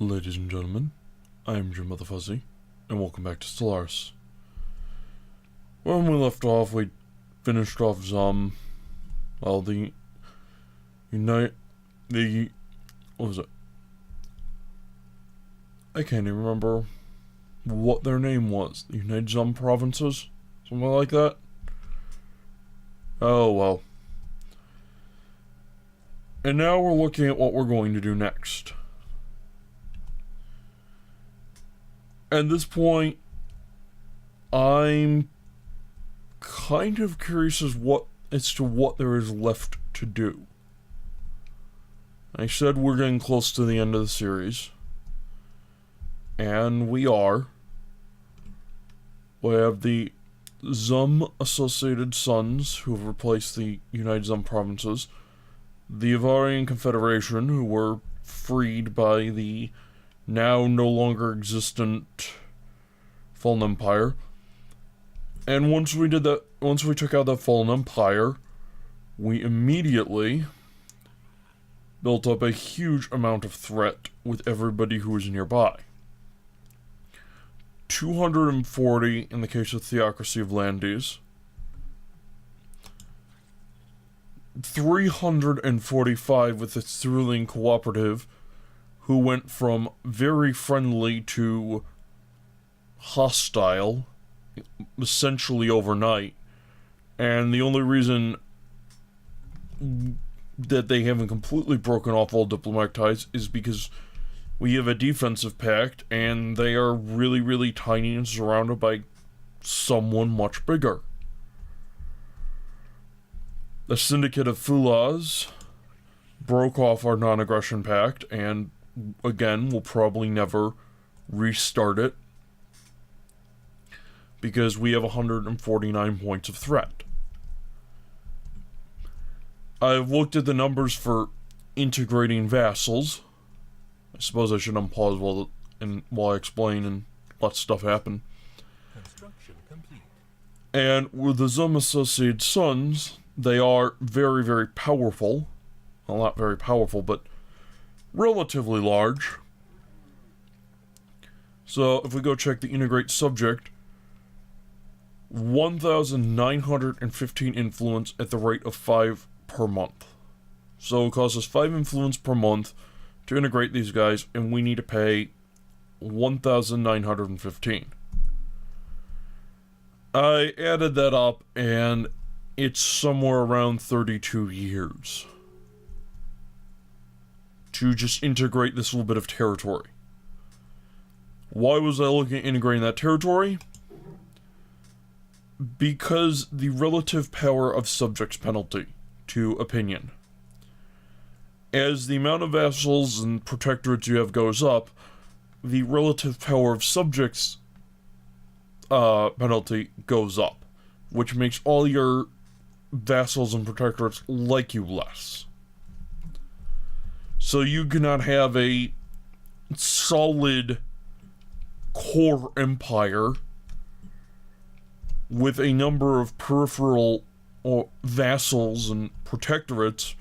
Ladies and gentlemen, I am Jim Fuzzy, and welcome back to Stellaris. When we left off, we finished off what was it? I can't even remember what their name was. The United Zom Provinces? Something like that? Oh, well. And now we're looking at what we're going to do next. At this point, I'm kind of curious as to what there is left to do. I said we're getting close to the end of the series. And we are. We have the Zum Associated Sons, who have replaced the United Zum Provinces. The Avarian Confederation, who were freed by the now no longer existent Fallen Empire. And once we took out that Fallen Empire, we immediately built up a huge amount of threat with everybody who was nearby. 240 in the case of Theocracy of Landes. 345 with the Cerulean Cooperative, who went from very friendly to hostile, essentially overnight. And the only reason that they haven't completely broken off all diplomatic ties is because we have a defensive pact, and they are really, really tiny and surrounded by someone much bigger. The Syndicate of Fulaz broke off our non-aggression pact, and again, we'll probably never restart it, because we have 149 points of threat. I've looked at the numbers for integrating vassals. I suppose I should unpause while I explain and let stuff happen. Construction complete. And with the Zum Associated Sons, they are very, very powerful. Well, not very powerful, but relatively large. So, if we go check the integrate subject, 1,915 influence at the rate of 5 per month. So, it costs us 5 influence per month to integrate these guys, and we need to pay 1,915. I added that up, and it's somewhere around 32 years to just integrate this little bit of territory. Why was I looking at integrating that territory? Because the relative power of subjects penalty to opinion. As the amount of vassals and protectorates you have goes up, the relative power of subjects penalty goes up, which makes all your vassals and protectorates like you less. So you cannot have a solid core empire with a number of peripheral vassals and protectorates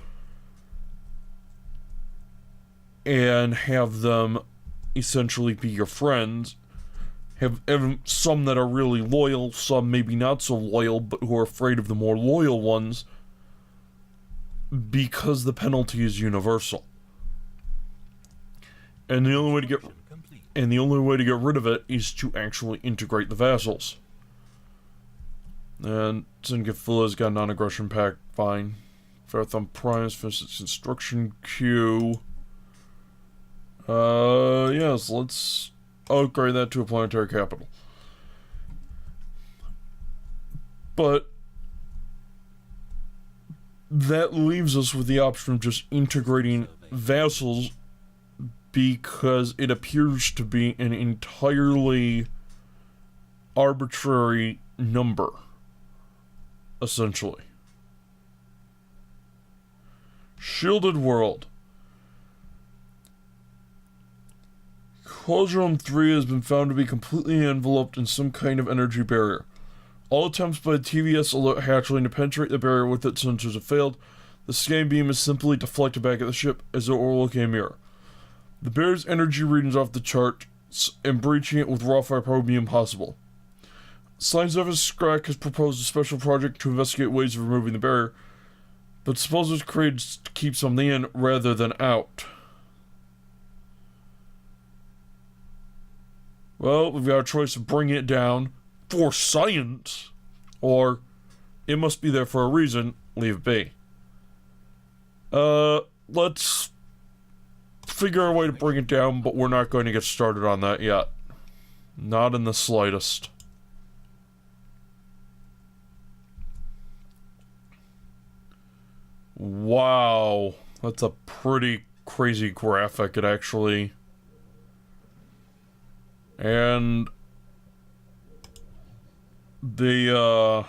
and have them essentially be your friends. Have some that are really loyal, some maybe not so loyal, but who are afraid of the more loyal ones, because the penalty is universal. And the only way to get rid of it is to actually integrate the vassals. And Syndicate Fulaz got a non-aggression pact, fine. Fairthumb Primus finished its instruction queue. Yes, let's upgrade that to a planetary capital. But that leaves us with the option of just integrating vassals, because it appears to be an entirely arbitrary number, essentially. Shielded World. Closure 3 has been found to be completely enveloped in some kind of energy barrier. All attempts by the TVS alert hatchling to penetrate the barrier with its sensors have failed. The scan beam is simply deflected back at the ship as though it were looking in a mirror. The barrier's energy readings off the chart, and breaching it with raw fire power would be impossible. Science Officer Scrack has proposed a special project to investigate ways of removing the barrier, but suppose it was created to keep something in rather than out. Well, we've got a choice of bringing it down for science, or it must be there for a reason, leave it be. Let's figure a way to bring it down, but we're not going to get started on that yet. Not in the slightest. Wow, that's a pretty crazy graphic, it actually. And the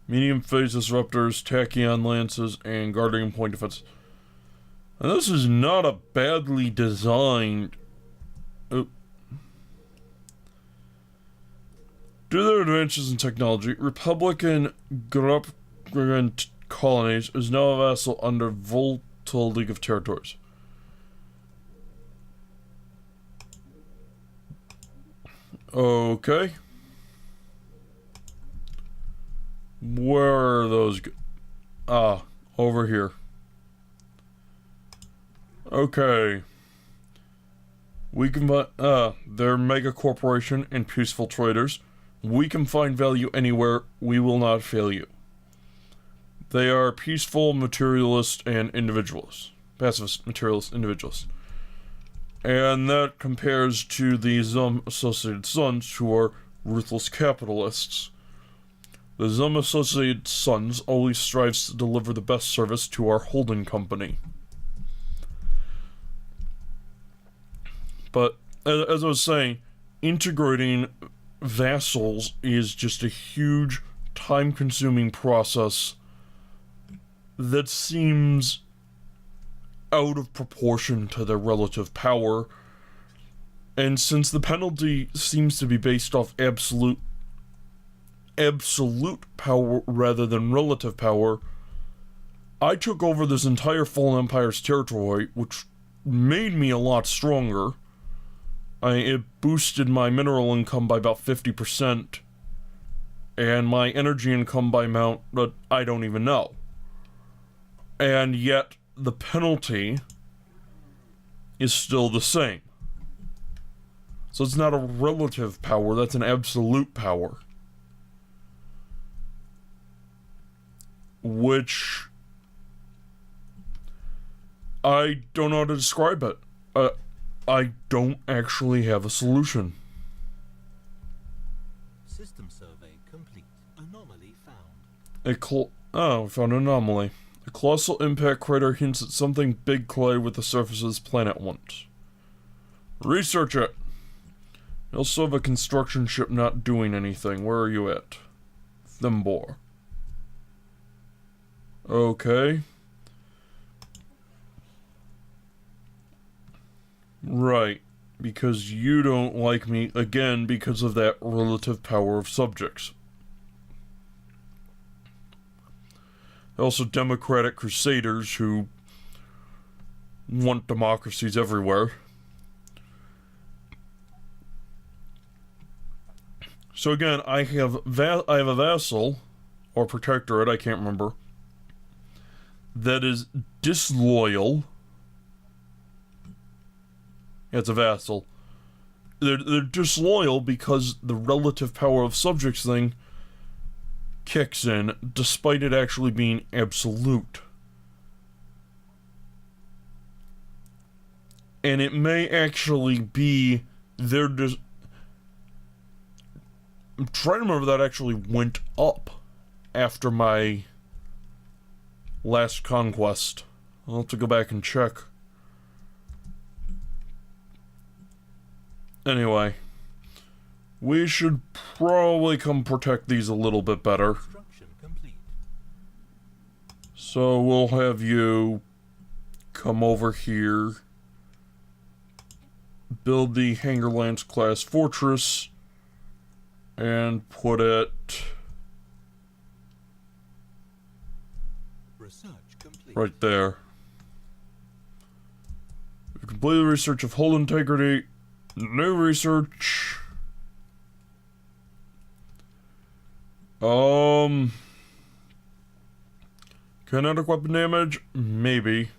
medium phase disruptors, tachyon lances, and guardian point defense. And this is not a badly designed. Due to their advances in technology, Republican Gruppierant colonies is now a vassal under Vol'Tol League of Territories. Okay. Where are those? Over here. Okay. We can they're mega corporation and peaceful traders. We can find value anywhere. We will not fail you. They are peaceful, materialist, and individualists. Pacifist, materialist, individualists. And that compares to the Zum Associated Sons, who are ruthless capitalists. The Zum Associated Sons always strives to deliver the best service to our holding company. But, as I was saying, integrating vassals is just a huge, time-consuming process that seems out of proportion to their relative power. And since the penalty seems to be based off absolute power rather than relative power, I took over this entire Fallen Empire's territory, which made me a lot stronger. It boosted my mineral income by about 50%, and my energy income by amount that I don't even know. And yet, the penalty is still the same. So it's not a relative power, that's an absolute power. Which I don't know how to describe it. I don't actually have a solution. System survey complete. Anomaly found. We found an anomaly. A colossal impact crater hints at something big collided with the surface of this planet once. Research it! We also have a construction ship not doing anything. Where are you at? Thimbor. Okay. Right. Because you don't like me, again, because of that relative power of subjects. Also, democratic crusaders who want democracies everywhere. So again, I have a vassal, or protectorate, I can't remember, that is disloyal. Yeah, it's a vassal. They're disloyal because the relative power of subjects thing kicks in, despite it actually being absolute. And it may actually be their I'm trying to remember that actually went up after my last conquest. I'll have to go back and check. Anyway, we should probably come protect these a little bit better. So we'll have you come over here, build the Hangerlands class fortress, and put it right there. Complete research of hull integrity. New research. Kinetic weapon damage? Maybe.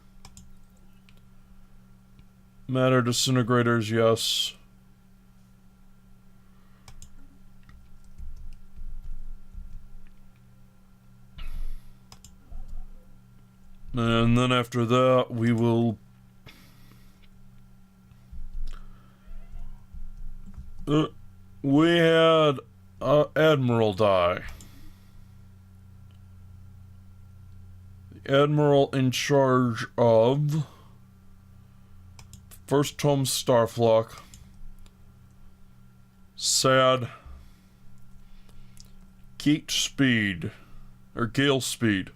Matter disintegrators, yes. And then after that, we will... we had Admiral die. The Admiral in charge of First Tome Starflock. Sad. Gate speed. Or gale speed.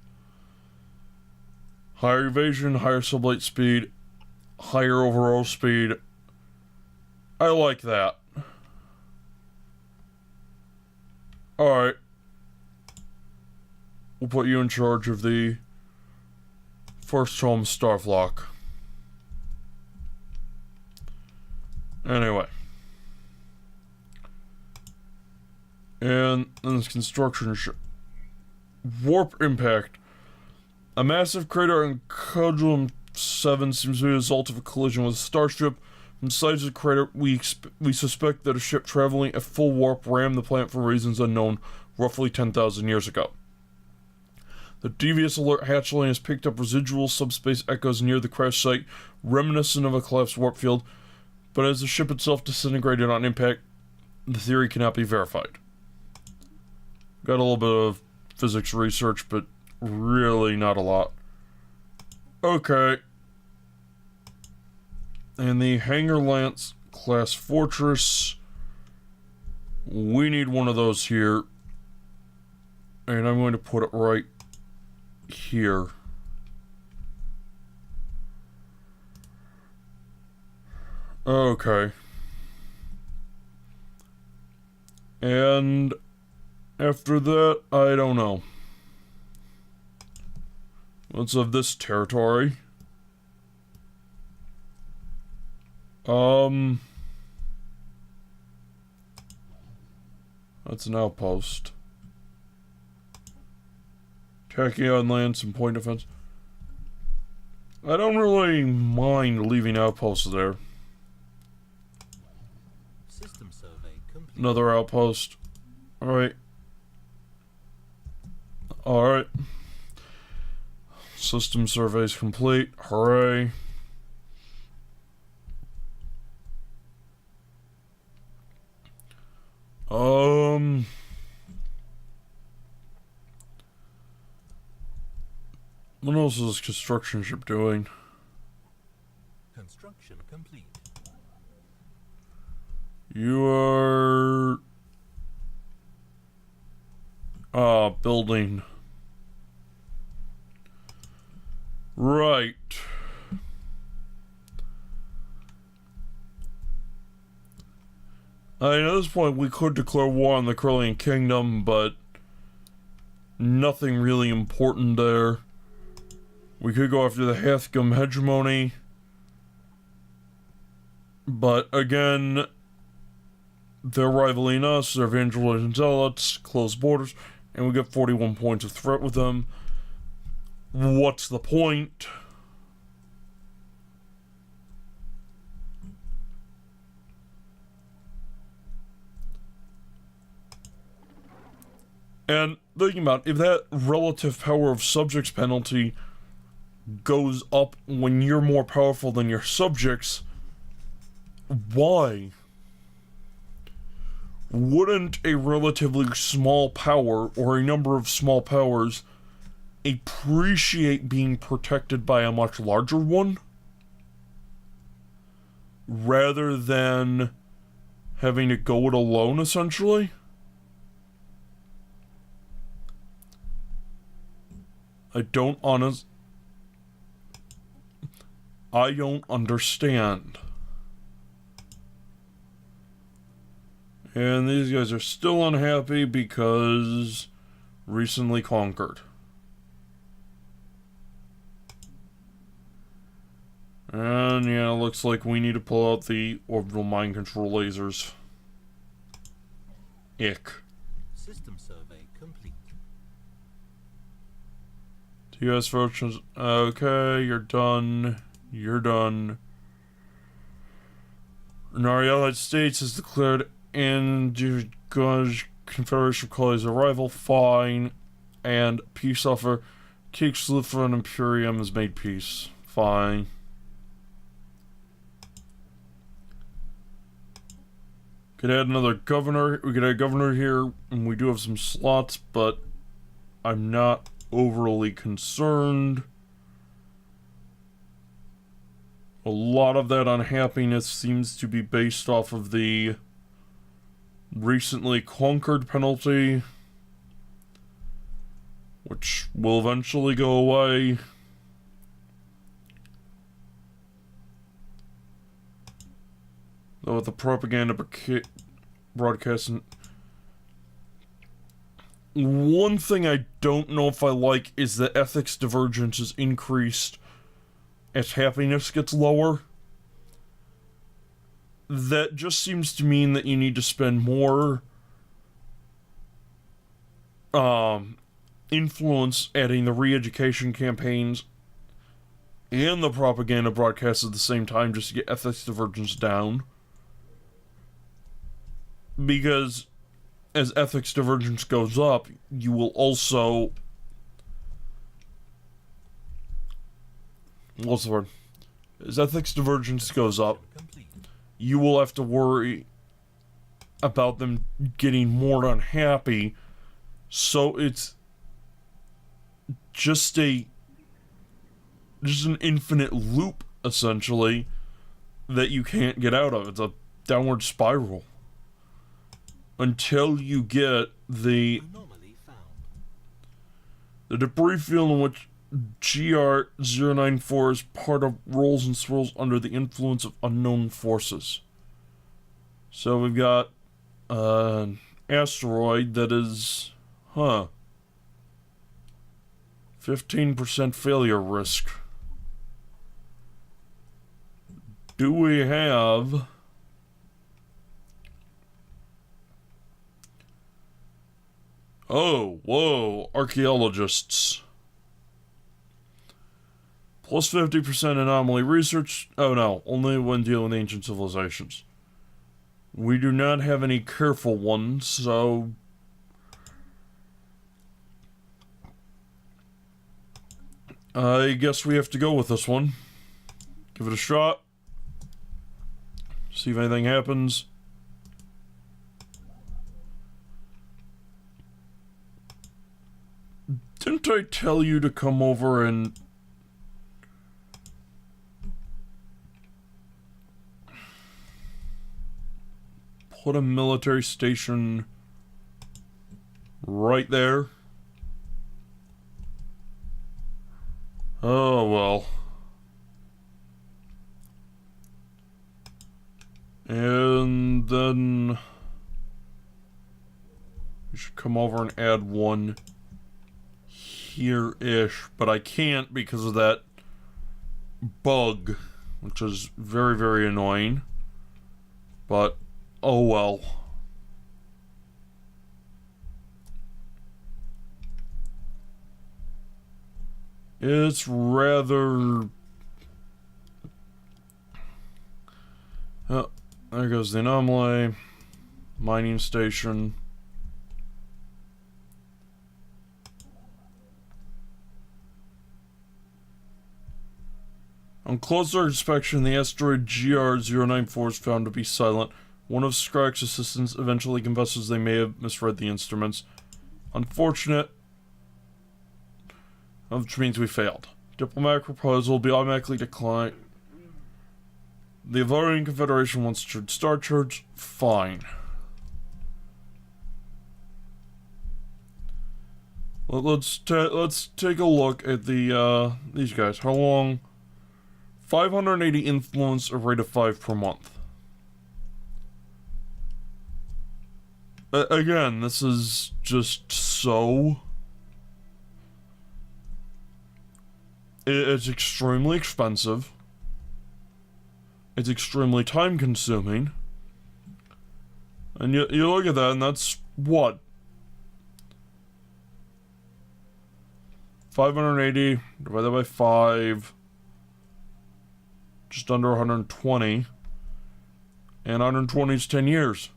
Higher evasion, higher sublight speed, higher overall speed. I like that. Alright. We'll put you in charge of the First Home Starflock. Anyway. And then this construction warp impact. A massive crater on Codulum 7 seems to be a result of a collision with a starship. From the size of the crater, we suspect that a ship traveling at full warp rammed the planet for reasons unknown roughly 10,000 years ago. The devious alert hatchling has picked up residual subspace echoes near the crash site, reminiscent of a collapsed warp field, but as the ship itself disintegrated on impact, the theory cannot be verified. Got a little bit of physics research, but really not a lot. Okay. And the Hangar Lance class fortress. We need one of those here. And I'm going to put it right here. Okay. And after that, I don't know. What's of this territory? That's an outpost. Tachyon land, some point defense. I don't really mind leaving outposts there. System survey complete. Another outpost. Alright. Alright. System surveys complete. Hooray. What else is this construction ship doing? Construction complete. You are... building. Right. I mean, at this point, we could declare war on the Corellian Kingdom, but nothing really important there. We could go after the Hathgum hegemony, but again, they're rivaling us, they're evangelizing zealots, closed borders, and we get 41 points of threat with them. What's the point? And thinking about, if that relative power of subjects penalty goes up when you're more powerful than your subjects, why? Wouldn't a relatively small power, or a number of small powers, appreciate being protected by a much larger one? Rather than having to go it alone, essentially? I don't understand. And these guys are still unhappy because recently conquered. And yeah, looks like we need to pull out the orbital mind control lasers. Ick. System survey complete. TS functions. Okay, you're done. You're done. Our United States has declared and Confederation calls arrival fine, and peace offer. Keeks Lutheran Imperium has made peace. Fine. Could add another governor. We could add a governor here, and we do have some slots, but I'm not overly concerned. A lot of that unhappiness seems to be based off of the recently conquered penalty, which will eventually go away. Though with the propaganda broadcasting, one thing I don't know if I like is that ethics divergence is increased as happiness gets lower. That just seems to mean that you need to spend more influence adding the re-education campaigns and the propaganda broadcasts at the same time just to get ethics divergence down. Because as ethics divergence goes up, you will also... What's the word? As ethics divergence goes up, you will have to worry about them getting more unhappy. So it's just an infinite loop, essentially, that you can't get out of. It's a downward spiral. Until you get the debris field in which GR-094 is part of rolls and swirls under the influence of unknown forces. So we've got an asteroid that is, 15% failure risk. Do we have... Oh, whoa, archaeologists. Plus 50% anomaly research. Oh no, only when dealing with ancient civilizations. We do not have any careful ones, so... I guess we have to go with this one. Give it a shot. See if anything happens. Didn't I tell you to come over and... put a military station right there? Oh, well. And then... we should come over and add one here-ish, but I can't because of that bug, which is very, very annoying. But, oh well. It's rather... oh, there goes the anomaly. Mining station. On closer inspection, the asteroid GR-094 is found to be silent. One of Skrak's assistants eventually confesses they may have misread the instruments. Unfortunate, which means we failed. Diplomatic proposal will be automatically declined. The Avarian Confederation wants to trade Star Charge. Fine. Let's take a look at the these guys. How long? 580 influence, a rate of 5 per month. Again, this is just so... it's extremely expensive. It's extremely time consuming. And you look at that, and that's what? 580 divided by 5. Just under 120. And 120 is 10 years.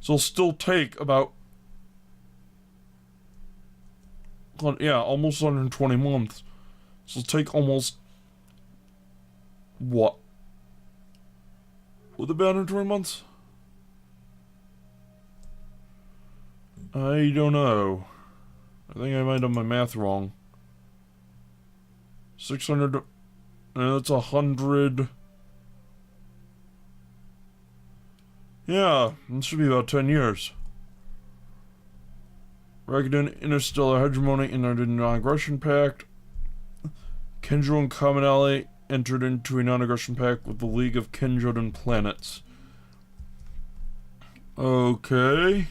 So it'll still take about, yeah, almost 120 months. So it'll take almost, what? Would it be 120 months? I don't know. I think I might have done my math wrong. 600, that's 100. Yeah, this should be about 10 years. Recognition interstellar hegemony in the non-aggression pact. Kenjo and Common Ally entered into a non-aggression pact with the League of Kenjoden Planets. Okay.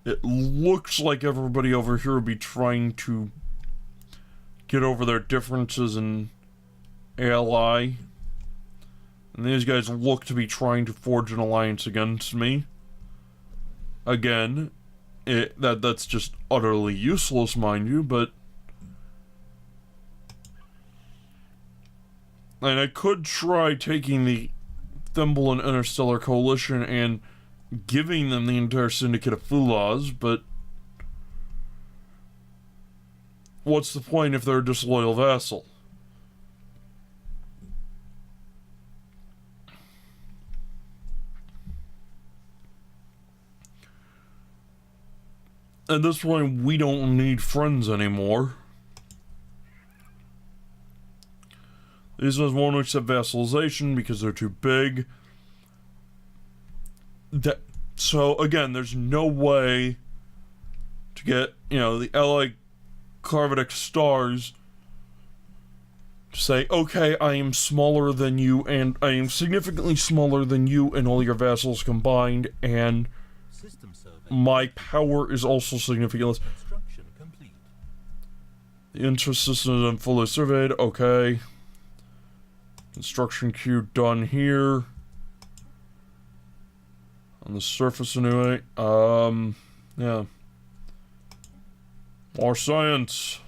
It looks like everybody over here will be trying to get over their differences and ally. And these guys look to be trying to forge an alliance against me. Again, that's just utterly useless, mind you, but... And I could try taking the Thimble and Interstellar Coalition and giving them the entire Syndicate of Fulahs, but... What's the point if they're a disloyal vassal? At this point, we don't need friends anymore. These ones won't accept vassalization because they're too big. So, again, there's no way to get, the Ally Carvedex stars to say, okay, I am smaller than you, and I am significantly smaller than you and all your vassals combined, and my power is also significantly less. The interest system is fully surveyed. Okay. Construction queue done here. On the surface anyway. Yeah. More science.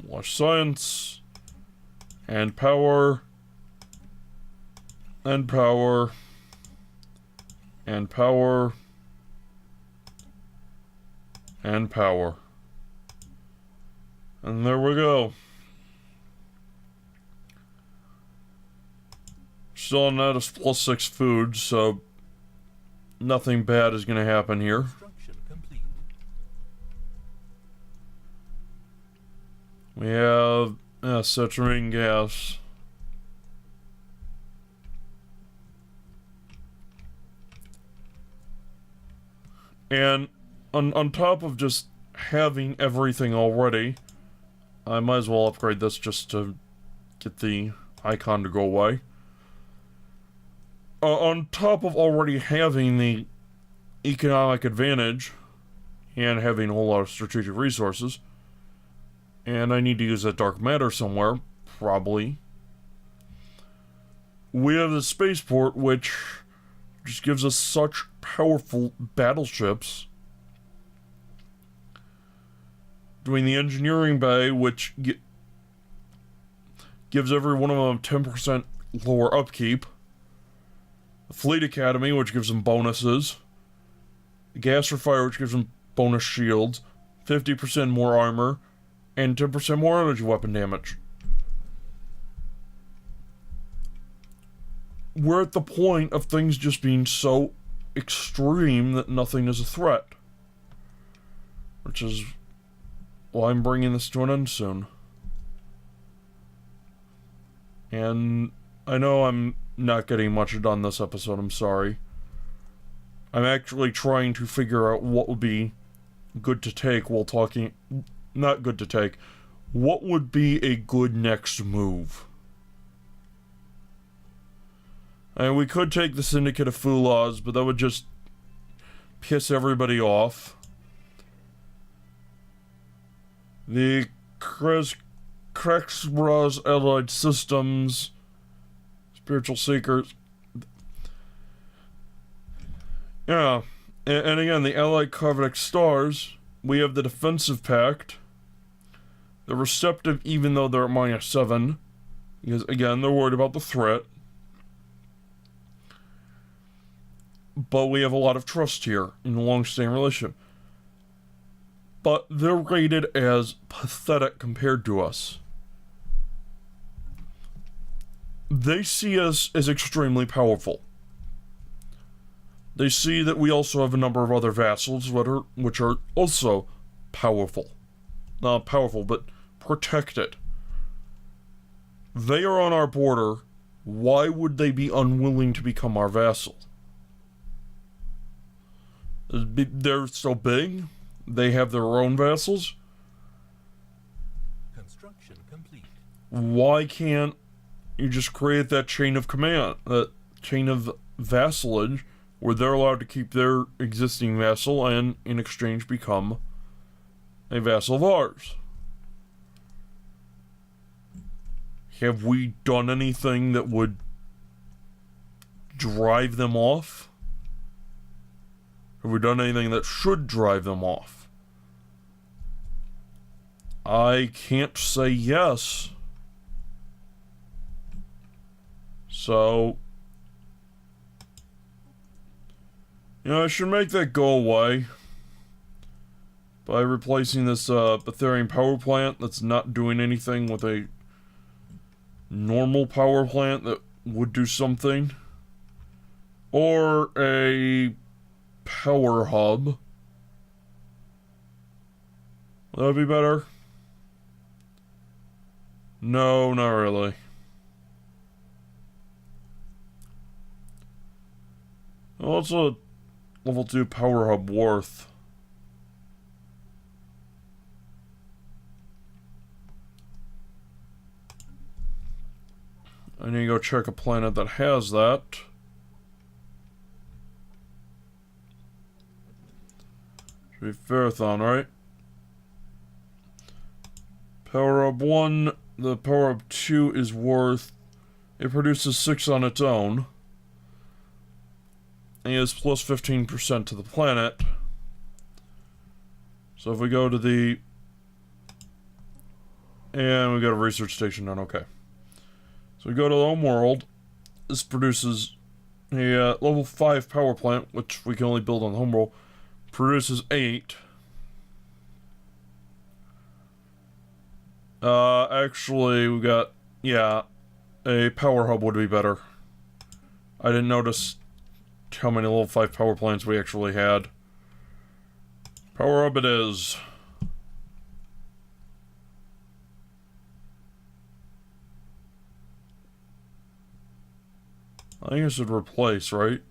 More science. And power. And power. And power. And power. And there we go. Still not as +6 food, so nothing bad is going to happen here. We have saturating gas. And on top of just having everything already, I might as well upgrade this just to get the icon to go away. On top of already having the economic advantage and having a whole lot of strategic resources, and I need to use that dark matter somewhere, probably. We have the spaceport, which just gives us such powerful battleships. Doing the engineering bay, which gives every one of them 10% lower upkeep. The Fleet Academy, which gives them bonuses. The Gasifier, which gives them bonus shields. 50% more armor. And 10% more energy weapon damage. We're at the point of things just being so extreme that nothing is a threat. Which is why I'm bringing this to an end soon. And I know I'm not getting much done this episode, I'm sorry. I'm actually trying to figure out what would be good to take while talking... Not good to take. What would be a good next move? And we could take the Syndicate of Fulahs, but that would just piss everybody off. The Krexbra's allied systems, spiritual seekers. Yeah, and again, the allied Carvedic stars, we have the defensive pact. The receptive, even though they're at -7, because again, they're worried about the threat. But we have a lot of trust here in a long-standing relationship. But they're rated as pathetic compared to us. They see us as extremely powerful. They see that we also have a number of other vassals which are also powerful. Not powerful, but protected. They are on our border. Why would they be unwilling to become our vassal? They're so big. They have their own vassals. Construction complete. Why can't you just create that chain of command, that chain of vassalage, where they're allowed to keep their existing vassal and in exchange become a vassal of ours? Have we done anything that would drive them off? Have we done anything that should drive them off? I can't say yes. So, I should make that go away by replacing this Betharian power plant that's not doing anything with a normal power plant that would do something. Or a power hub. Would that be better? No, not really. What's a level 2 power hub worth? I need to go check a planet that has that. Should be Ferrothon, right? Power Hub 1, the Power Hub 2 is worth... It produces 6 on its own. And it is plus 15% to the planet. So if we go to the... And we got a research station done, okay. So we go to the home world. This produces a level 5 power plant, which we can only build on the home world. Produces 8. Actually, we got, a power hub would be better. I didn't notice how many level 5 power plants we actually had. Power hub it is. I think I should replace, right?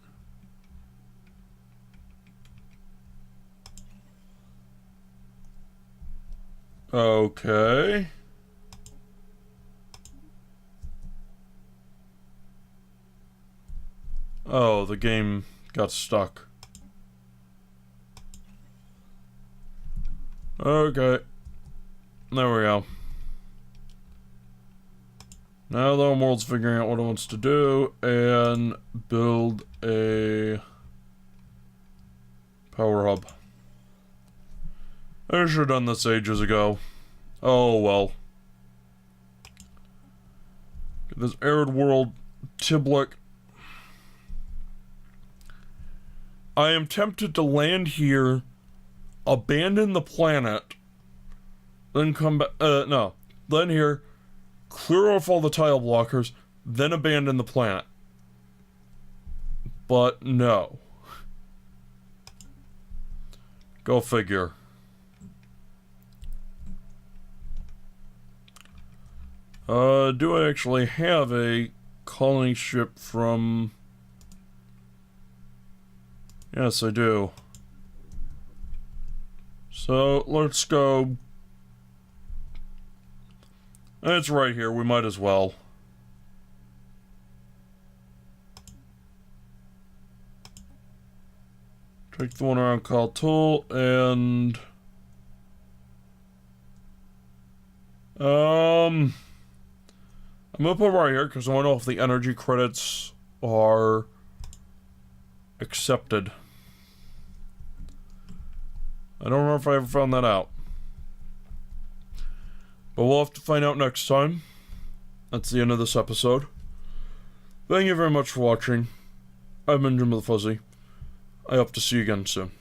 Okay. Oh, the game got stuck. Okay. There we go. Now the home world's figuring out what it wants to do and build a power hub. I should have done this ages ago. Oh well. This arid world, Tiblik. I am tempted to land here, abandon the planet, then come back. No. Land here, clear off all the tile blockers, then abandon the planet. But no. Go figure. Do I actually have a colony ship from... Yes, I do. So, let's go... It's right here, we might as well. Take the one around Vol'Tol, and... I'm gonna put it right here because I want to know if the energy credits are accepted. I don't know if I ever found that out. But we'll have to find out next time. That's the end of this episode. Thank you very much for watching. I've been Jim the Fuzzy. I hope to see you again soon.